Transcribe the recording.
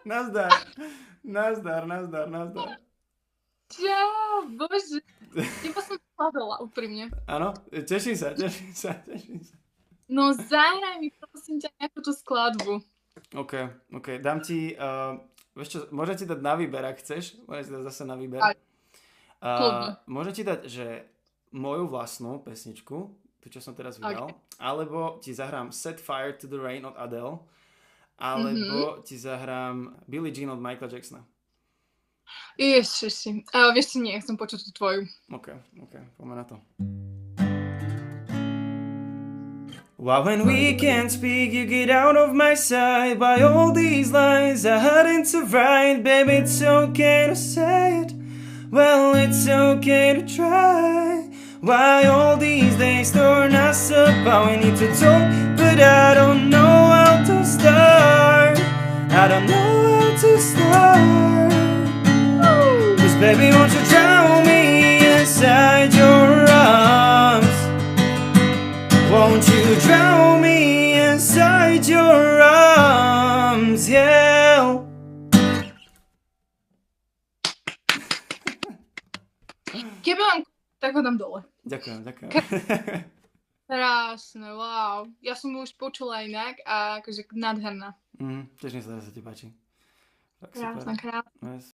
Nazdar. Nazdar, nazdar, nazdar. Čau, bože. Teba som skladala, úprimne. Áno, teším sa, teším sa, teším sa. No zahraj mi prosím ťa nejakú tú skladbu. OK, OK, dám ti, vieš čo, môžem ti dať na výber, ak chceš, môžem ti dať zase na výber. Aj, kľudne. Môžem ti dať, že moju vlastnú pesničku, tu čo som teraz vydal, Okay. alebo ti zahrám Set Fire to the Rain od Adele, Mhm. alebo ti zahrám Billie Jean od Michaela Jacksona. Ježiši. Vieš čo, nie, chcem počuť tú tvoju. OK, poďme na to. Why when we can't speak you get out of my sight? By all these lines I hadn't to write. Baby, it's okay to say it. Well, it's okay to try. Why all these days turn us apart? We need to talk, but I don't know how to start. I don't know how to start. Cause baby, won't you drown me inside your arms? Won't you drown me inside your arms, yeah. Keby mám tak ho dám dole. Ďakujem. Krásne, wow. Ja som ju už počula inak a akože nádherná. Teším sa, že sa ti páči. Tak Krásna, super. krásna. Nice.